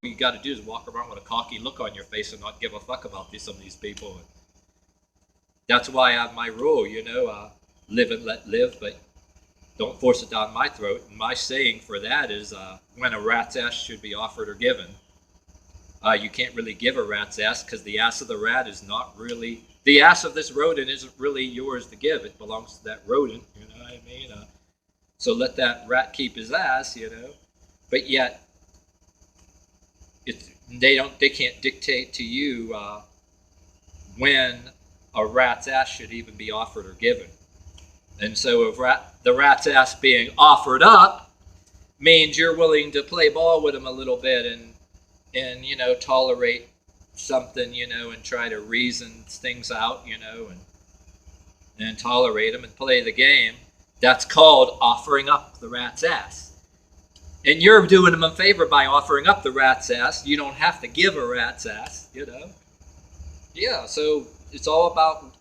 you got to do is walk around with a cocky look on your face and not give a fuck about some of these people. That's why I have my rule, live and let live, but don't force it down my throat. And my saying for that is when a rat's ass should be offered or given. You can't really give a rat's ass because the ass of the rat is not really, the ass of this rodent isn't really yours to give. It belongs to that rodent, you know what I mean? So let that rat keep his ass, but yet they can't dictate to you when a rat's ass should even be offered or given. And so if the rat's ass being offered up means you're willing to play ball with him a little bit and tolerate something, and try to reason things out, and tolerate them and play the game. That's called offering up the rat's ass. And you're doing them a favor by offering up the rat's ass. You don't have to give a rat's ass, Yeah, so it's all about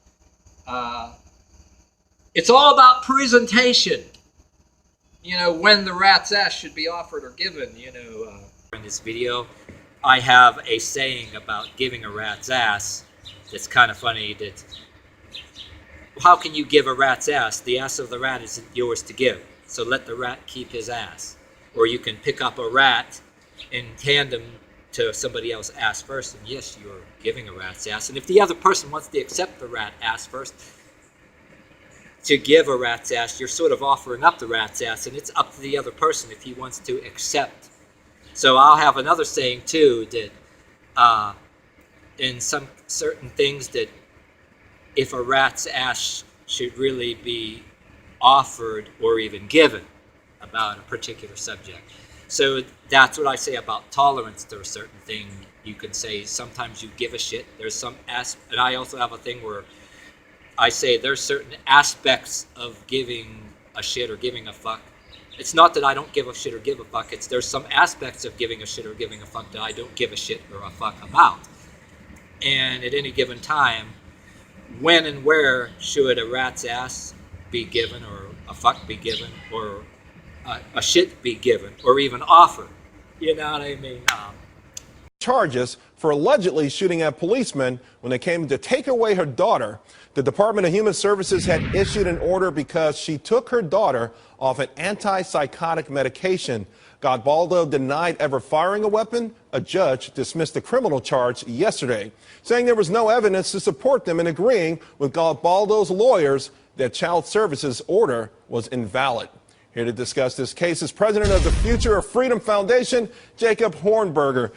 presentation. When the rat's ass should be offered or given, In this video, I have a saying about giving a rat's ass that's kind of funny. That how can you give a rat's ass? The ass of the rat isn't yours to give. So let the rat keep his ass. Or you can pick up a rat in tandem to somebody else's ass first, and yes, you're giving a rat's ass. And if the other person wants to accept the rat ass first, to give a rat's ass, you're sort of offering up the rat's ass, and it's up to the other person if he wants to accept. So I'll have another saying too, that in some certain things, that if a rat's ass should really be offered or even given about a particular subject. So that's what I say about tolerance to a certain thing. You can say sometimes you give a shit. There's some and I also have a thing where I say there's certain aspects of giving a shit or giving a fuck. It's not that I don't give a shit or give a fuck. There's some aspects of giving a shit or giving a fuck that I don't give a shit or a fuck about. And at any given time, when and where should a rat's ass be given, or a fuck be given, or a shit be given, or even offered? You know what I mean? Charges for allegedly shooting at policemen when they came to take away her daughter. The Department of Human Services had issued an order because she took her daughter off an antipsychotic medication. Godbaldo denied ever firing a weapon. A judge dismissed the criminal charge yesterday, saying there was no evidence to support them, and agreeing with Godbaldo's lawyers that Child Services order was invalid. Here to discuss this case is president of the Future of Freedom Foundation, Jacob Hornberger.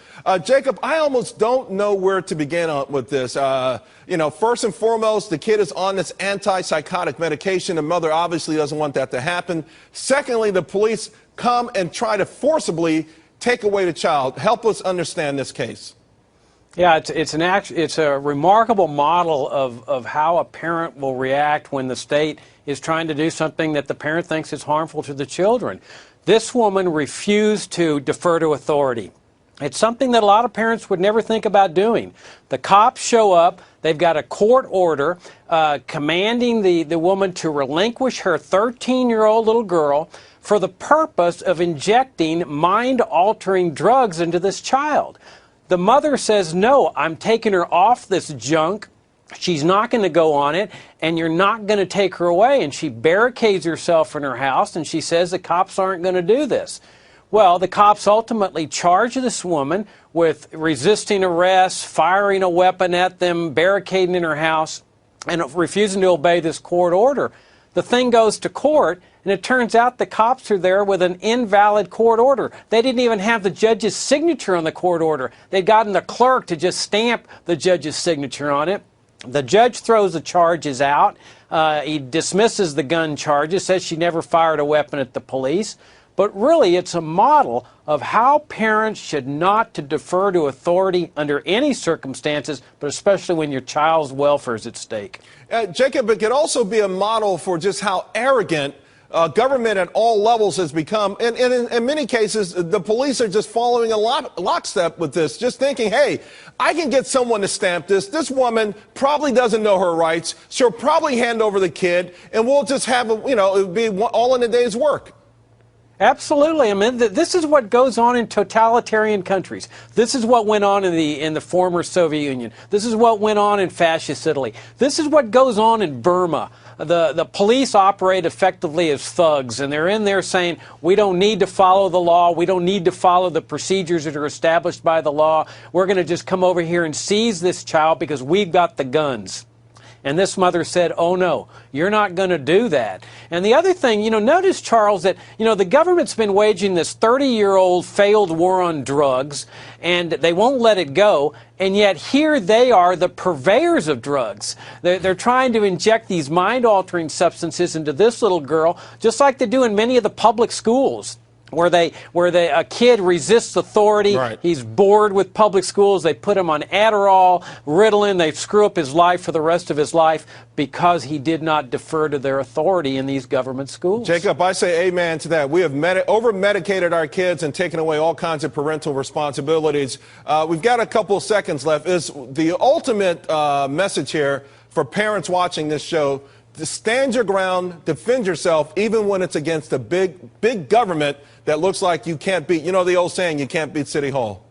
Jacob, I almost don't know where to begin with this. First and foremost, the kid is on this antipsychotic medication. The mother obviously doesn't want that to happen. Secondly, the police come and try to forcibly take away the child. Help us understand this case. Yeah, it's a remarkable model of how a parent will react when the state is trying to do something that the parent thinks is harmful to the children. This woman refused to defer to authority. It's something that a lot of parents would never think about doing. The cops show up. They've got a court order commanding the woman to relinquish her 13-year-old little girl for the purpose of injecting mind-altering drugs into this child. The mother says, no, I'm taking her off this junk. She's not going to go on it, and you're not going to take her away. And she barricades herself in her house, and she says the cops aren't going to do this. Well, the cops ultimately charge this woman with resisting arrest, firing a weapon at them, barricading in her house, and refusing to obey this court order. The thing goes to court, and it turns out the cops are there with an invalid court order. They didn't even have the judge's signature on the court order. They'd gotten the clerk to just stamp the judge's signature on it. The judge throws the charges out. He dismisses the gun charges, says she never fired a weapon at the police. But really, it's a model of how parents should not to defer to authority under any circumstances, but especially when your child's welfare is at stake. Jacob, it could also be a model for just how arrogant government at all levels has become. And in many cases, the police are just following a lockstep with this, just thinking, hey, I can get someone to stamp this. This woman probably doesn't know her rights. She'll probably hand over the kid, and we'll just have, it'll be all in a day's work. Absolutely. I mean, this is what goes on in totalitarian countries. This is what went on in the former Soviet Union. This is what went on in fascist Italy. This is what goes on in Burma. The police operate effectively as thugs, and they're in there saying, we don't need to follow the law. We don't need to follow the procedures that are established by the law. We're going to just come over here and seize this child because we've got the guns. And this mother said, oh no, you're not going to do that. And the other thing, notice, Charles, that, the government's been waging this 30-year-old failed war on drugs, and they won't let it go. And yet here they are, the purveyors of drugs. They're trying to inject these mind-altering substances into this little girl, just like they do in many of the public schools, where a kid resists authority. Right. He's bored with public schools. They put him on Adderall, Ritalin. They screw up his life for the rest of his life because he did not defer to their authority in these government schools. Jacob, I say amen to that. We have over-medicated our kids and taken away all kinds of parental responsibilities. We've got a couple of seconds left. Is the ultimate message here for parents watching this show: to stand your ground, defend yourself, even when it's against a big government that looks like you can't beat. You know the old saying, you can't beat City Hall.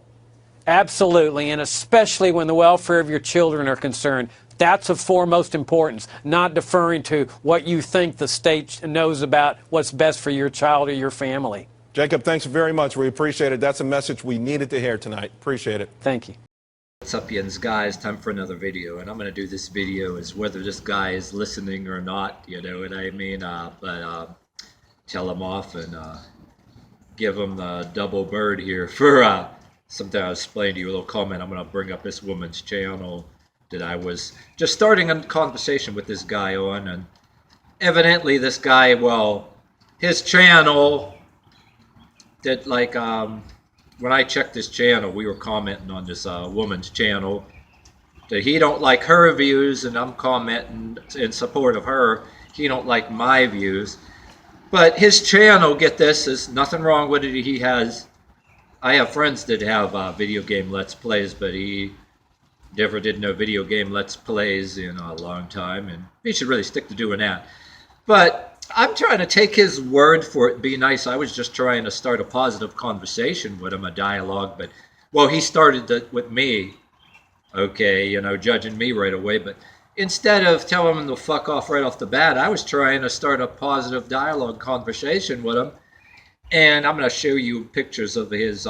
Absolutely, and especially when the welfare of your children are concerned. That's of foremost importance, not deferring to what you think the state knows about what's best for your child or your family. Jacob, thanks very much. We appreciate it. That's a message we needed to hear tonight. Appreciate it. Thank you. What's up, yins, guys? Time for another video, and I'm going to do this video as whether this guy is listening or not, you know what I mean? Tell him off and give him the double bird here for something I was explaining to you, a little comment. I'm going to bring up this woman's channel that I was just starting a conversation with this guy on, and evidently this guy, well, his channel that, like, when I checked his channel, we were commenting on this woman's channel that he don't like her views, and I'm commenting in support of her. He don't like my views. But his channel, get this, is nothing wrong with it. I have friends that have video game Let's Plays, but he never did no video game Let's Plays in a long time, and he should really stick to doing that. But I'm trying to take his word for it, be nice. I was just trying to start a positive conversation with him, a dialogue. But, well, he started with me, okay, judging me right away. But instead of telling him to fuck off right off the bat, I was trying to start a positive dialogue conversation with him. And I'm going to show you pictures of his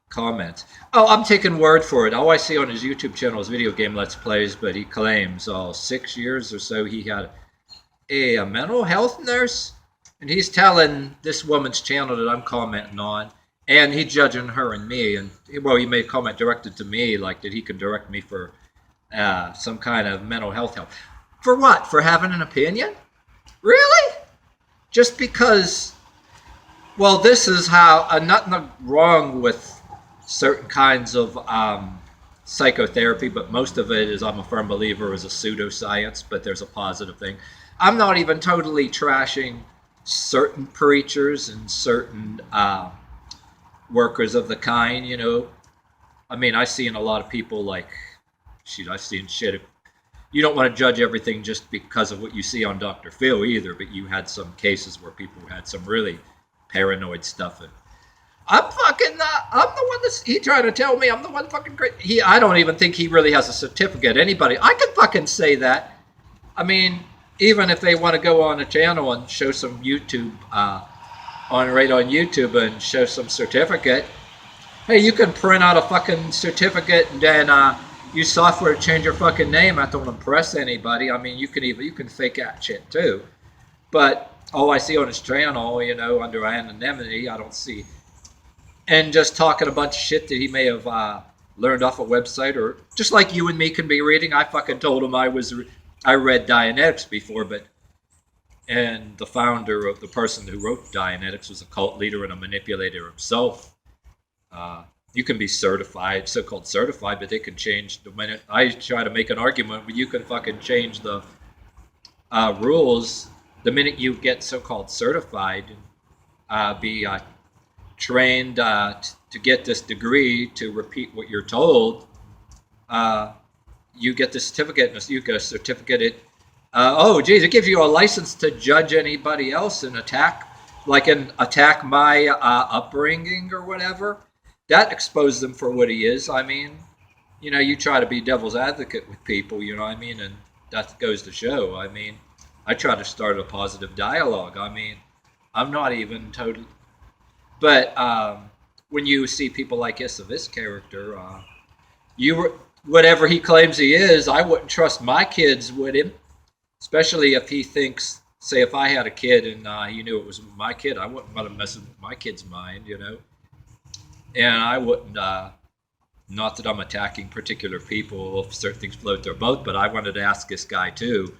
comments. Oh, I'm taking word for it. All I see on his YouTube channel is video game Let's Plays, but he claims 6 years or so he had a mental health nurse, and he's telling this woman's channel that I'm commenting on, and he's judging her and me, and well, he made a comment directed to me, like that he could direct me for some kind of mental health help. For what? For having an opinion? Really? Just because, well, this is how, nothing wrong with certain kinds of psychotherapy, but most of it is, I'm a firm believer, is a pseudoscience, but there's a positive thing. I'm not even totally trashing certain preachers and certain workers of the kind, I mean, I've seen a lot of people like, I've seen shit. You don't want to judge everything just because of what you see on Dr. Phil either, but you had some cases where people had some really paranoid stuff. And I'm the one he trying to tell me I'm the one fucking crazy. I don't even think he really has a certificate. Anybody, I could fucking say that. I mean, even if they want to go on a channel and show some YouTube, on YouTube and show some certificate, hey, you can print out a fucking certificate and then use software to change your fucking name. I don't impress anybody. I mean, you can fake that shit too. But all I see on his channel, under anonymity, I don't see. And just talking a bunch of shit that he may have learned off a website, or just like you and me can be reading. I fucking told him I read Dianetics before, and the founder of the person who wrote Dianetics was a cult leader and a manipulator himself. You can be certified, so-called certified, but they can change the minute I try to make an argument. But you can fucking change the rules the minute you get so-called certified, be trained to get this degree to repeat what you're told. You get the certificate, and you get a certificate. It gives you a license to judge anybody else and attack like an attack my upbringing or whatever, that exposed him for what he is. I mean, you know, you try to be devil's advocate with people, you know what I mean? And that goes to show. I mean, I try to start a positive dialogue. I mean, I'm not even totally. But when you see people like this character, whatever he claims he is, I wouldn't trust my kids with him, especially if he thinks, say, if I had a kid and he knew it was my kid, I wouldn't want to mess with my kid's mind, you know. And I wouldn't, not that I'm attacking particular people if certain things float their boat, but I wanted to ask this guy too.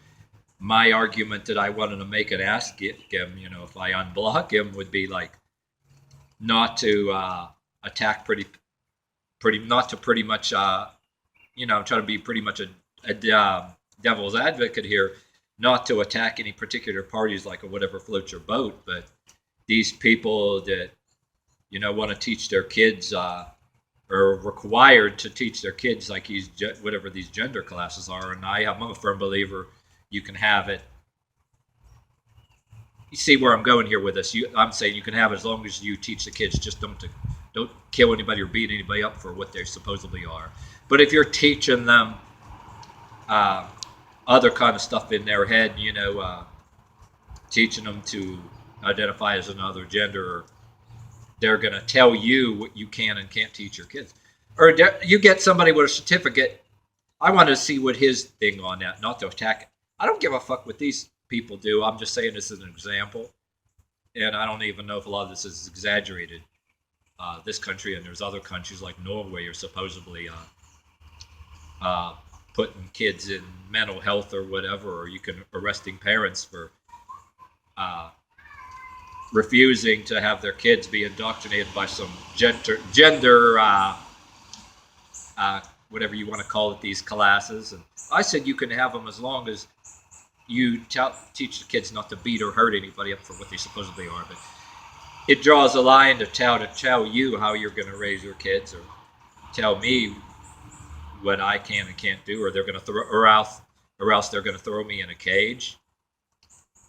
My argument that I wanted to make and ask him, you know, if I unblock him, would be like not to attack not to pretty much, you know, try to be pretty much a devil's advocate here, not to attack any particular parties like whatever floats your boat, but these people that, you know, want to teach their kids or required to teach their kids like whatever these gender classes are. And I'm a firm believer you can have it. You see where I'm going here with this. I'm saying you can have it as long as you teach the kids, just don't kill anybody or beat anybody up for what they supposedly are. But if you're teaching them other kind of stuff in their head, you know, teaching them to identify as another gender, they're going to tell you what you can and can't teach your kids. Or you get somebody with a certificate. I want to see what his thing on that, not to attack it. I don't give a fuck what these people do. I'm just saying this is an example. And I don't even know if a lot of this is exaggerated. This country, and there's other countries like Norway are supposedly putting kids in mental health or whatever, or you can arresting parents for refusing to have their kids be indoctrinated by some gender whatever you want to call it, these classes. And I said you can have them as long as you teach the kids not to beat or hurt anybody up for what they supposedly are. But it draws a line to tell you how you're going to raise your kids, or tell me what I can and can't do, or they're going to or else they're going to throw me in a cage.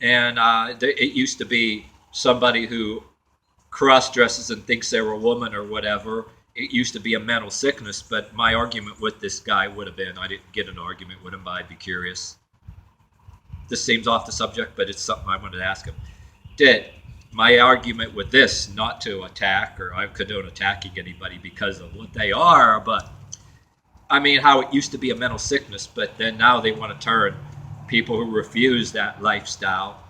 And it used to be somebody who cross-dresses and thinks they're a woman or whatever. It used to be a mental sickness, but my argument with this guy would have been, I didn't get an argument with him, but I'd be curious. This seems off the subject, but it's something I wanted to ask him. My argument with this, not to attack, or I condone attacking anybody because of what they are, but I mean how it used to be a mental sickness, but then now they want to turn people who refuse that lifestyle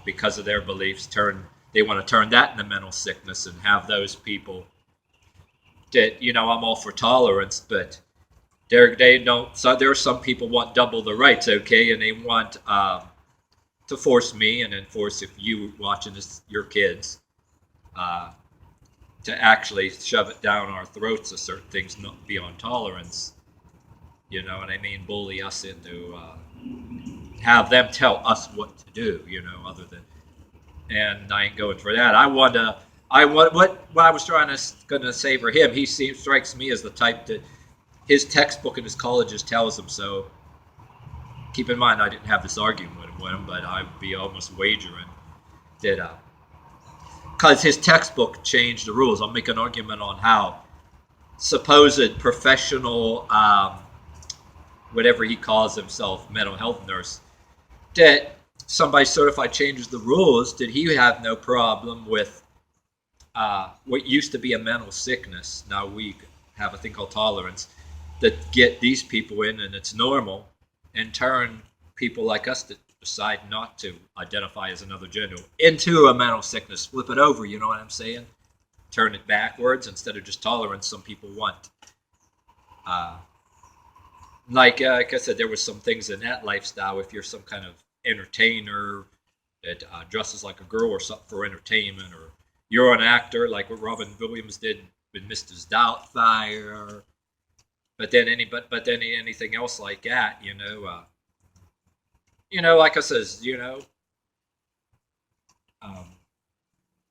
because of their beliefs, they want to turn that into mental sickness and have those people that, you know, I'm all for tolerance, but they don't. So there are some people want double the rights, okay, and they want to force me and enforce if you watching this, your kids, to actually shove it down our throats of certain things, not beyond tolerance. You know what I mean? Bully us into have them tell us what to do. You know, other than, and I ain't going for that. what I was going to say for him. He strikes me as the type that his textbook in his colleges tells him so. Keep in mind, I didn't have this argument with him, but I'd be almost wagering that because his textbook changed the rules. I'll make an argument on how supposed professional, whatever he calls himself, mental health nurse, that somebody certified changes the rules, did he have no problem with what used to be a mental sickness? Now we have a thing called tolerance that get these people in, and it's normal, and turn people like us that decide not to identify as another gender into a mental sickness. Flip it over, you know what I'm saying? Turn it backwards instead of just tolerance some people want. Like I said, there was some things in that lifestyle. If you're some kind of entertainer that dresses like a girl or something for entertainment, or you're an actor like what Robin Williams did with Mrs. Doubtfire, but then anything else like that, you know, like I says, you know,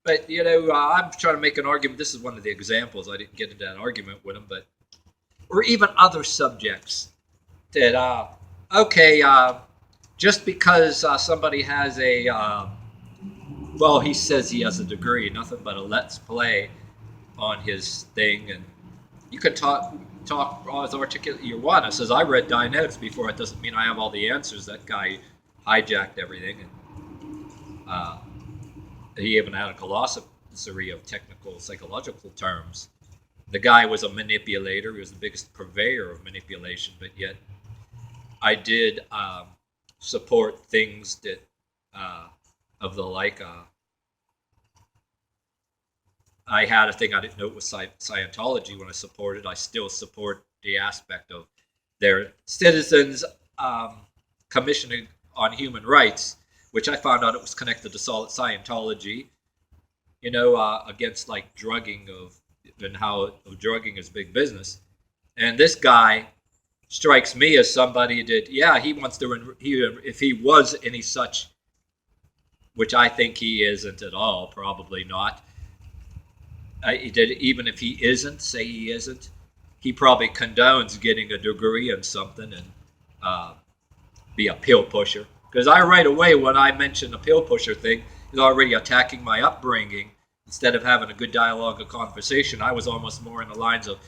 but you know, I'm trying to make an argument. This is one of the examples. I didn't get into that argument with him, but or even other subjects that okay, just because somebody has a well, he says he has a degree, nothing but a let's play on his thing, and you can talk as articulate you want. It says I read Dianetics before. It doesn't mean I have all the answers. That guy hijacked everything, and he even had a glossary of technical psychological terms. The guy was a manipulator. He was the biggest purveyor of manipulation, but yet I did support things that of the like. I had a thing I didn't know it was Scientology when I supported. I still support the aspect of their citizens commissioning on human rights, which I found out it was connected to Scientology. You know, against like drugging and how drugging is big business. And this guy strikes me as somebody that, yeah, he wants to. If he was any such, which I think he isn't at all, probably not. Even if he isn't, say he isn't, he probably condones getting a degree in something and be a pill pusher. Because I right away, when I mention the pill pusher thing, he's already attacking my upbringing. Instead of having a good dialogue, a conversation, I was almost more in the lines of,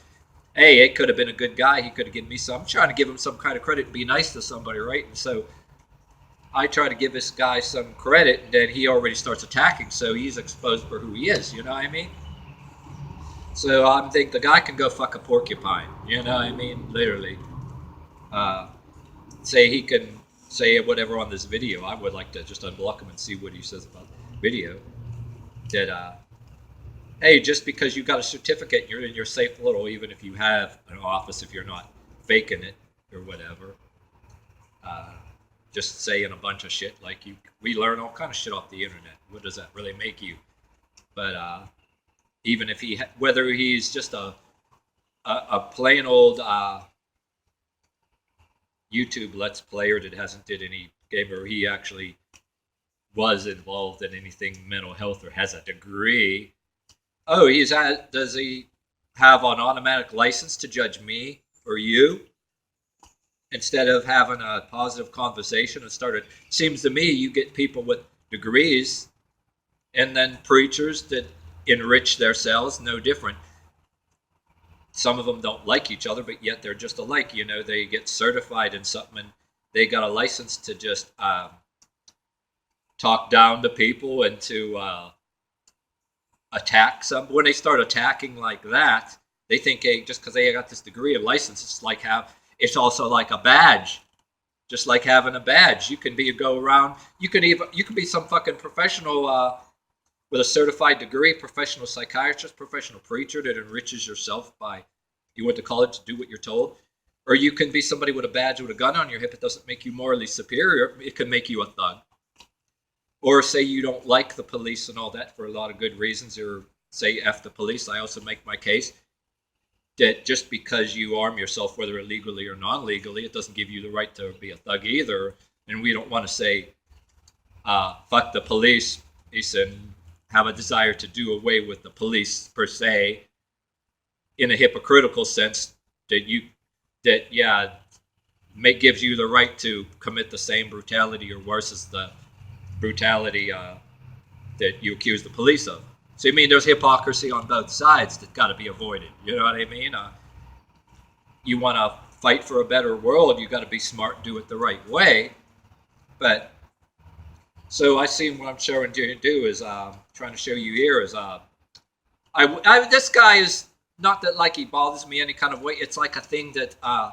hey, it could have been a good guy. He could have given me some. I'm trying to give him some kind of credit and be nice to somebody, right? And so I try to give this guy some credit, and then he already starts attacking. So he's exposed for who he is. You know what I mean? So I think the guy can go fuck a porcupine. You know what I mean? Literally. Say he can say whatever on this video. I would like to just unblock him and see what he says about the video. That, hey, just because you got a certificate, you're in your safe little, even if you have an office, if you're not faking it or whatever. Just saying a bunch of shit like we learn all kind of shit off the internet. What does that really make you? But even if whether he's just a plain old YouTube Let's Player that hasn't did any game, or he actually was involved in anything mental health or has a degree. Oh, does he have an automatic license to judge me or you? Instead of having a positive conversation and started, seems to me you get people with degrees and then preachers that enrich themselves, no different. Some of them don't like each other, but yet they're just alike. You know, they get certified in something and they got a license to just talk down to people and to attack some. When they start attacking like that, they think, hey, just because they got this degree of license, it's also like a badge. Just like having a badge, you can go around. You can be some fucking professional with a certified degree, professional psychiatrist, professional preacher that enriches yourself by you went to college to do what you're told. Or you can be somebody with a badge with a gun on your hip. It doesn't make you morally superior. It can make you a thug. Or say you don't like the police and all that for a lot of good reasons, or say F the police. I also make my case that just because you arm yourself, whether illegally or non-legally, it doesn't give you the right to be a thug either. And we don't want to say, fuck the police. He said, have a desire to do away with the police per se, in a hypocritical sense that gives you the right to commit the same brutality or worse as the brutality that you accuse the police of. So you mean there's hypocrisy on both sides that got to be avoided. You know what I mean? You want to fight for a better world, you got to be smart and do it the right way. But so I see what I'm showing you to do is trying to show you here is this guy is not that like he bothers me any kind of way. It's like a thing that I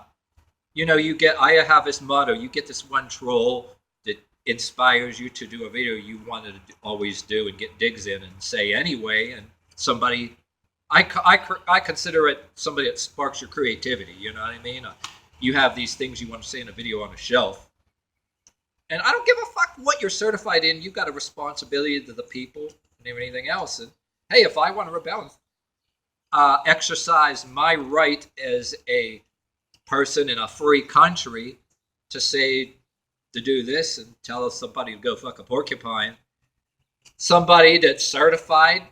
have this motto. You get this one troll that inspires you to do a video you wanted to always do and get digs in and say anyway. And somebody, I consider it somebody that sparks your creativity. You know what I mean? You have these things you want to say in a video on a shelf. And I don't give a fuck what you're certified in. You've got a responsibility to the people and everything else. And hey, if I want to rebel, exercise my right as a person in a free country to say to do this and tell somebody to go fuck a porcupine. Somebody that's certified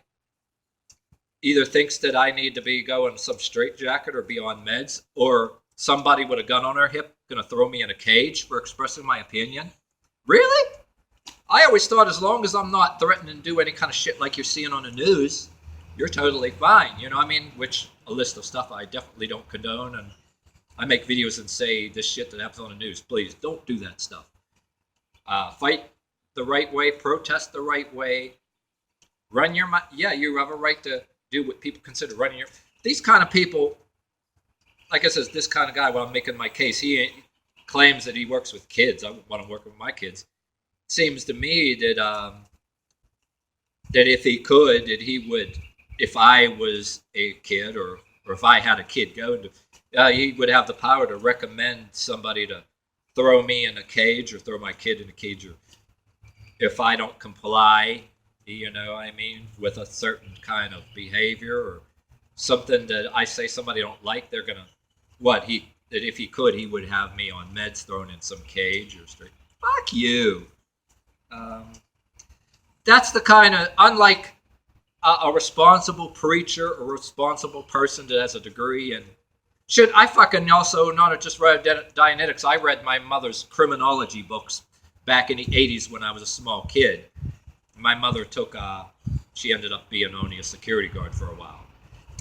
either thinks that I need to be going some straitjacket or be on meds, or somebody with a gun on their hip going to throw me in a cage for expressing my opinion. Really? I always thought as long as I'm not threatening to do any kind of shit like you're seeing on the news, you're totally fine. You know what I mean? Which a list of stuff I definitely don't condone. And I make videos and say this shit that happens on the news. Please don't do that stuff. Fight the right way. Protest the right way. Run your mouth. Yeah, you have a right to do what people consider running your... These kind of people, like I said, this kind of guy, when I'm making my case, he claims that he works with kids. I want to work with my kids. Seems to me that that if he could, that he would, if I was a kid or if I had a kid going to, he would have the power to recommend somebody to throw me in a cage or throw my kid in a cage, or if I don't comply, you know, I mean, with a certain kind of behavior or something that I say somebody don't like, they're gonna that if he could, he would have me on meds, thrown in some cage or straight. Fuck you. That's the kind of, unlike a responsible preacher or responsible person that has a degree in shit. I fucking also not just read Dianetics. I read my mother's criminology books back in the 80s when I was a small kid. My mother took, she ended up being only a security guard for a while.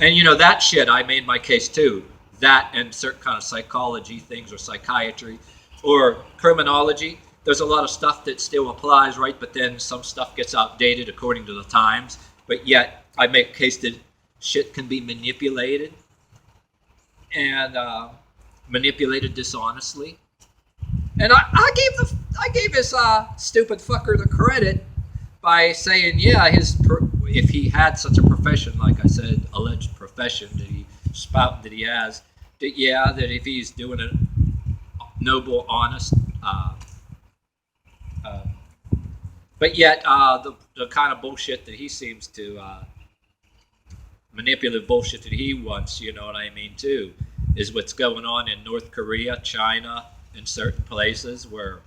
And you know, that shit, I made my case too. That and certain kind of psychology things or psychiatry or criminology. There's a lot of stuff that still applies, right? But then some stuff gets outdated according to the times. But yet, I make a case that shit can be manipulated and manipulated dishonestly. And I gave this stupid fucker the credit by saying, yeah, if he had such a profession, like I said, alleged profession that he spout that he has, that that if he's doing a noble, honest. But yet, the kind of bullshit that he seems to, manipulative bullshit that he wants, you know what I mean, too, is what's going on in North Korea, China, in certain places where,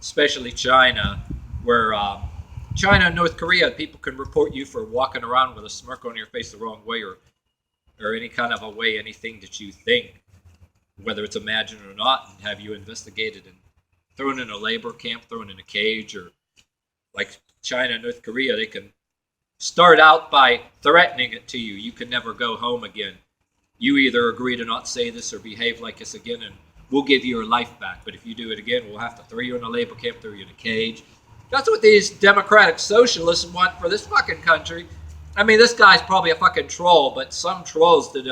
especially China, where China and North Korea, people can report you for walking around with a smirk on your face the wrong way or any kind of a way, anything that you think, whether it's imagined or not, and have you investigated and thrown in a labor camp, thrown in a cage, or like China and North Korea, they can start out by threatening it to you. You can never go home again. You either agree to not say this or behave like this again, and we'll give you your life back. But if you do it again, we'll have to throw you in a labor camp, throw you in a cage. That's what these democratic socialists want for this fucking country. I mean, this guy's probably a fucking troll, but some trolls that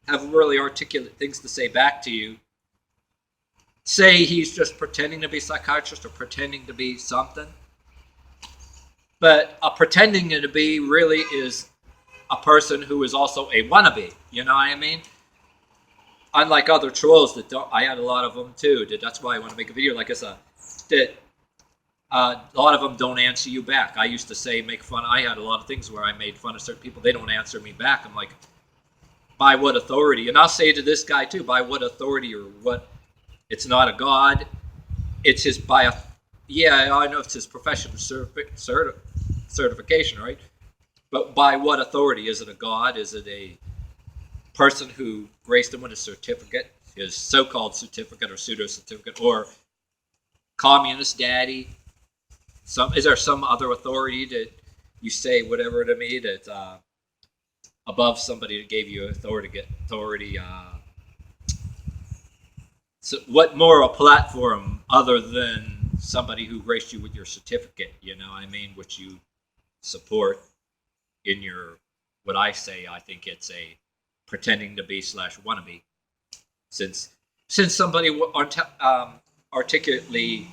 have really articulate things to say back to you say he's just pretending to be a psychiatrist or pretending to be something. But pretending to be really is a person who is also a wannabe. You know what I mean? Unlike other trolls that don't, I had a lot of them too. That's why I want to make a video like this. That a lot of them don't answer you back. I used to say, make fun. I had a lot of things where I made fun of certain people. They don't answer me back. I'm like, by what authority? And I'll say to this guy too, by what authority or what? It's not a god. It's his yeah, I know it's his professional certification, right? But by what authority? Is it a god? Is it a person who graced him with a certificate, his so-called certificate or pseudo-certificate, or communist daddy? Is there some other authority that you say whatever to me that's above somebody that gave you authority? So what moral platform other than somebody who graced you with your certificate, you know what I mean, which you support in your, what I say, I think it's a pretending to be / wannabe. Since somebody articulately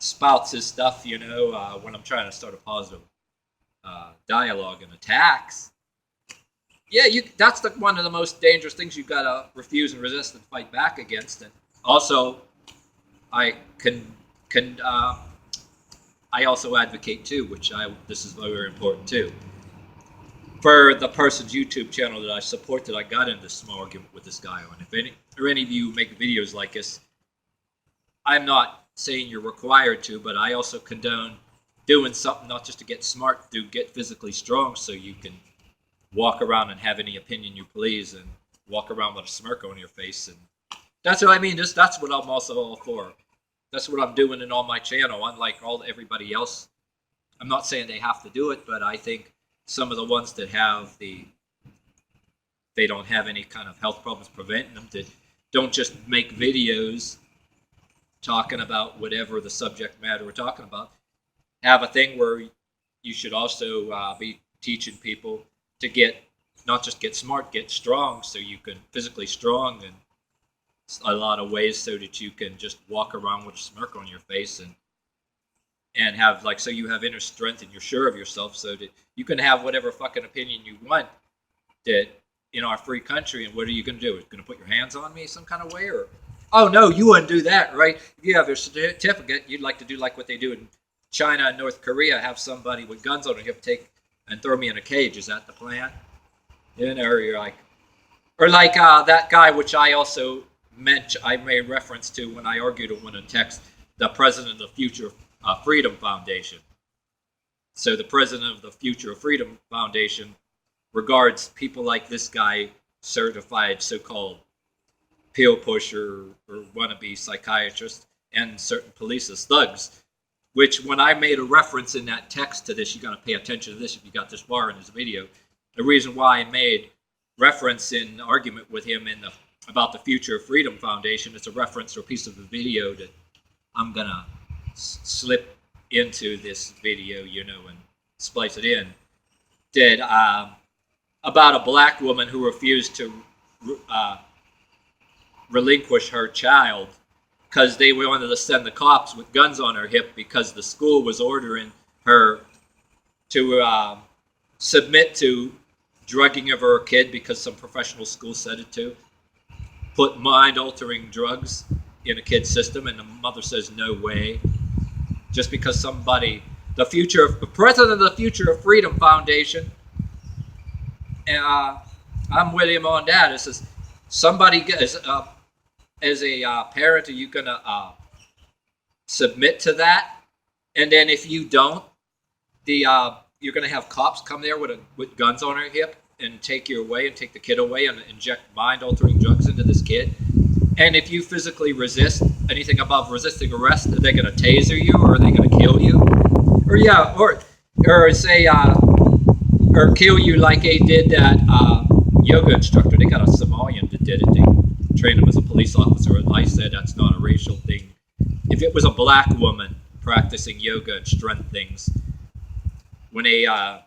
spouts his stuff, you know, when I'm trying to start a positive dialogue and attacks, yeah, that's one of the most dangerous things you've got to refuse and resist and fight back against. And also, I also advocate too, this is very important too, for the person's YouTube channel that I support, that I got into this small argument with this guy on. If any of you make videos like this, I'm not saying you're required to, but I also condone doing something not just to get smart, to get physically strong so you can walk around and have any opinion you please and walk around with a smirk on your face. And that's what I mean. That's what I'm also all for. That's what I'm doing in on my channel, unlike everybody else. I'm not saying they have to do it, but I think some of the ones that they don't have any kind of health problems preventing them, that don't just make videos talking about whatever the subject matter we're talking about, have a thing where you should also be teaching people to not just get smart, get strong, so you can physically strong in a lot of ways, so that you can just walk around with a smirk on your face and have so you have inner strength and you're sure of yourself, so that you can have whatever fucking opinion you want that in our free country. And what are you going to do? Are you going to put your hands on me some kind of way? Or, oh no, you wouldn't do that, right? If you have your certificate, you'd like to do like what they do in China and North Korea, have somebody with guns on their hip take and throw me in a cage. Is that the plan? You know, or you're like, or like that guy, which I also I made reference to when I argued on a text, the president of the Future Freedom Foundation. So the president of the Future Freedom Foundation regards people like this guy, certified so-called pill pusher or wannabe psychiatrist, and certain police as thugs. Which, when I made a reference in that text to this, you got to pay attention to this if you got this far in this video. The reason why I made reference in argument with him about the Future Freedom Foundation, it's a reference to a piece of the video that I'm gonna slip into this video, and splice it in. That about a black woman who refused to relinquish her child because they wanted to send the cops with guns on her hip because the school was ordering her to submit to drugging of her kid because some professional school said it to. Put mind-altering drugs in a kid's system, and the mother says, no way. Just because somebody, the president of the Future of Freedom Foundation, and I'm with him on that. It says, somebody as a parent, are you going to submit to that? And then if you don't, you're going to have cops come there with guns on their hip and take you away and take the kid away and inject mind-altering drugs into this kid. And if you physically resist anything above resisting arrest, are they going to taser you, or are they going to kill you? Or say, or kill you like they did that yoga instructor. They got a Somalian that did it. They trained him as a police officer, and I said that's not a racial thing. If it was a black woman practicing yoga and strength things, when they had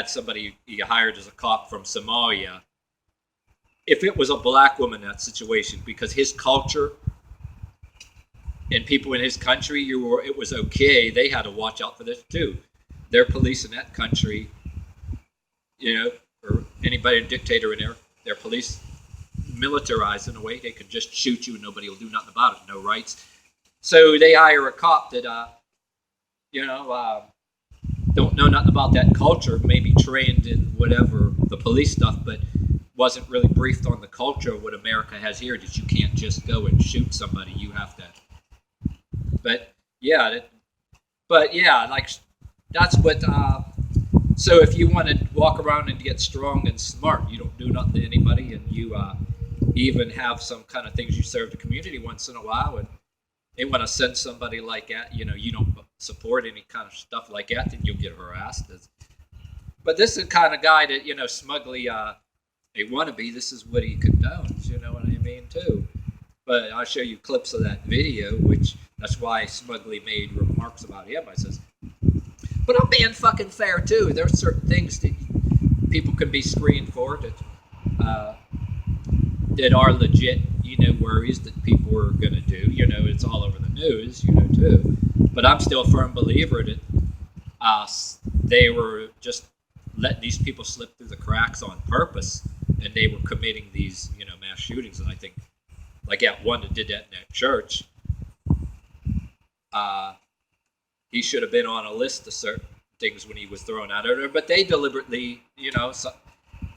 somebody he hired as a cop from Somalia, if it was a black woman in that situation, because his culture and people in his country, it was okay. They had to watch out for this too. Their police in that country, or anybody, a dictator in there, their police militarized in a way they could just shoot you and nobody will do nothing about it. No rights. So they hire a cop that, don't know nothing about that culture, maybe trained in whatever the police stuff, but wasn't really briefed on the culture of what America has here, that you can't just go and shoot somebody. You have to. But yeah, that's what. So if you want to walk around and get strong and smart, you don't do nothing to anybody, and you even have some kind of things you serve the community once in a while, and they want to send somebody like that, you don't support any kind of stuff like that, then you'll get harassed. But this is the kind of guy that, smugly, a wannabe, this is what he condones, you know what I mean, too. But I'll show you clips of that video, which that's why I smugly made remarks about him. I says, but I'm being fucking fair, too. There are certain things that people can be screened for that are legit, worries that people are going to do. It's all over the news, too. But I'm still a firm believer that they were just letting these people slip through the cracks on purpose, and they were committing these, mass shootings. And I think, like that one that did that in that church, he should have been on a list of certain things when he was thrown out of there. But they deliberately,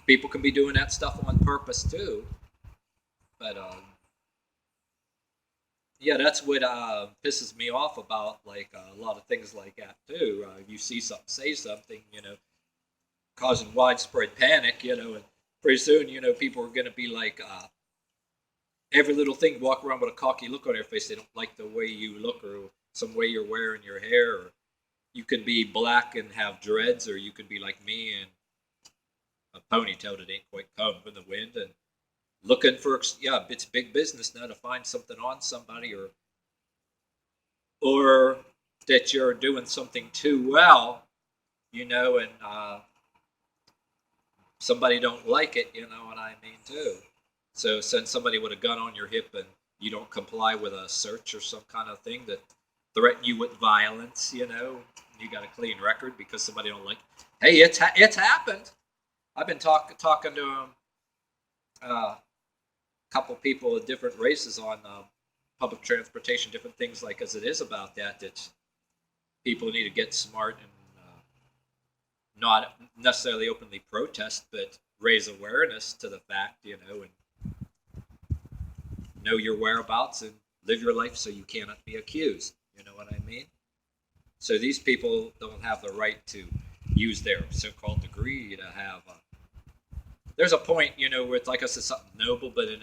people can be doing that stuff on purpose too. But yeah, that's what pisses me off about a lot of things like that too. You see something, say something, causing widespread panic, and pretty soon, people are going to be like, every little thing, walk around with a cocky look on their face. They don't like the way you look or some way you're wearing your hair. Or you could be black and have dreads, or you could be like me and a ponytail that ain't quite combed in the wind and looking for, yeah, it's big business now to find something on somebody, or that you're doing something too well, and somebody don't like it, you know what I mean, too. So send somebody with a gun on your hip and you don't comply with a search or some kind of thing that threaten you with violence, you got a clean record because somebody don't like it. Hey, it's happened. I've been talking to a couple people of different races on public transportation, different things like as it is about that people need to get smart and not necessarily openly protest, but raise awareness to the fact, and know your whereabouts and live your life so you cannot be accused. You know what I mean? So these people don't have the right to use their so-called degree to have. There's a point, where it's like I said, something noble, but then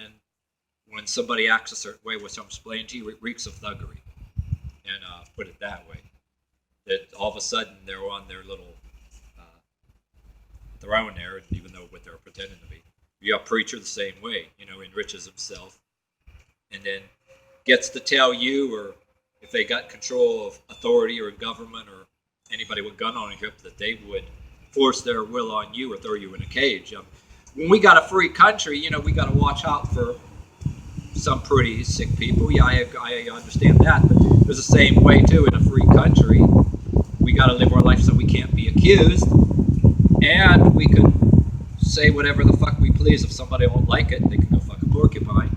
when somebody acts a certain way, which I'm explaining to you, it reeks of thuggery. And put it that way, that all of a sudden they're on their little throne there, even though what they're pretending to be. You got a preacher the same way, enriches himself, and then gets to tell you, or if they got control of authority or government or anybody with a gun on a hip, that they would force their will on you or throw you in a cage. When we got a free country, we got to watch out for some pretty sick people. Yeah, I understand that, but there's the same way too. In a free country, we got to live our life so we can't be accused, and we could say whatever the fuck we please. If somebody won't like it, they can go fuck a porcupine.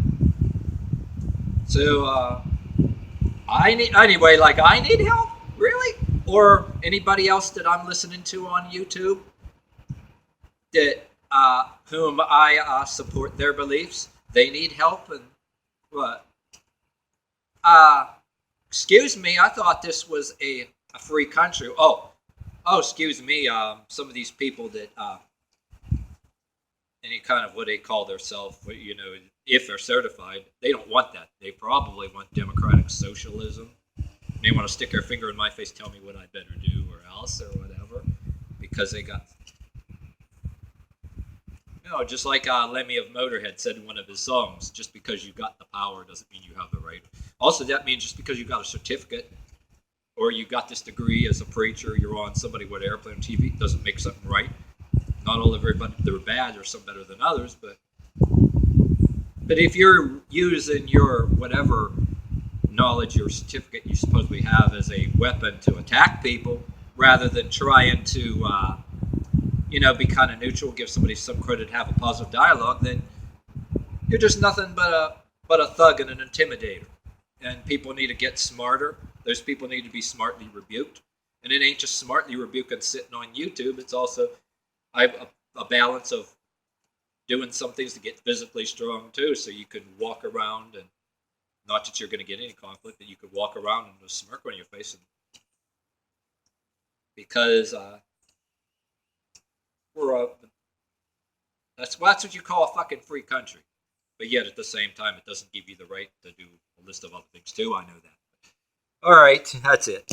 So I need help, really, or anybody else that I'm listening to on YouTube that whom I support their beliefs. They need help, and what? Excuse me, I thought this was a free country. Oh, excuse me. Some of these people that any kind of what they call themselves, if they're certified, they don't want that. They probably want democratic socialism. They want to stick their finger in my face, tell me what I better do or else or whatever, because they got. Just like Lemmy of Motorhead said in one of his songs, just because you got the power doesn't mean you have the right. Also, that means just because you got a certificate or you got this degree as a preacher, you're on somebody with airplane TV, doesn't make something right. Not all of everybody, they're bad or some better than others, but if you're using your whatever knowledge or certificate you supposedly have as a weapon to attack people rather than trying to be kind of neutral, give somebody some credit, have a positive dialogue, then you're just nothing but a thug and an intimidator. And people need to get smarter. Those people need to be smartly rebuked. And it ain't just smartly rebuked and sitting on YouTube. It's also a balance of doing some things to get physically strong too, so you can walk around, and not that you're going to get any conflict, but you could walk around with a smirk on your face, because that's what you call a fucking free country. But yet at the same time, it doesn't give you the right to do a list of other things too. I know that. All right, that's it.